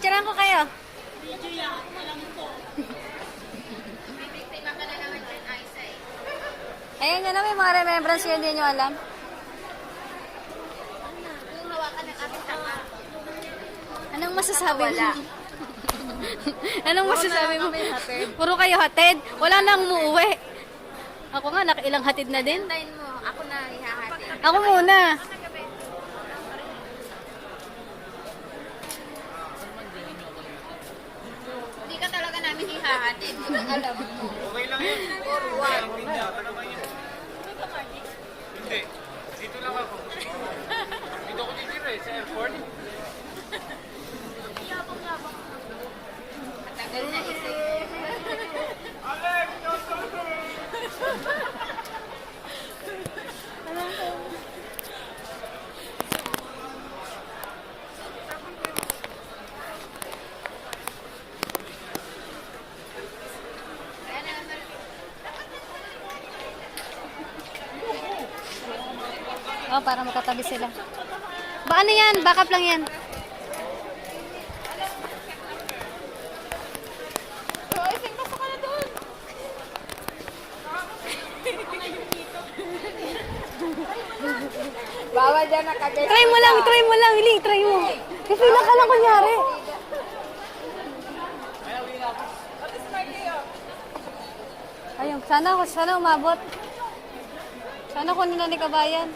Picturean ko kayo. Video yan. Walang po. Ayan yun na, may mga remembrance yun, hindi nyo alam. Yung hawakan ng aking tanga. Anong masasabi mo? Anong masasabi mo? kami hatid. Puro kayo hatid? Wala nang umuwi. Ako nga, nakailang hatid na din. Hintayin mo. Ako na ihahatid. Ako muna. Hindi ka talaga namin ihahatid. Hindi ka alam mo. Okay lang yun. Or what? Yata naman yun. Hindi. Dito lang ako. Dito ko titira eh, sa airport. Matagal na isip. Oh, para magkatabi sila. Ba ano yan? Backup lang yan. Bawal dyan nakagay. Try mo lang, Hiling, try mo. Pipila ka lang kunyari. Ayun, sana umabot. Sana kunin na ni Kabayan.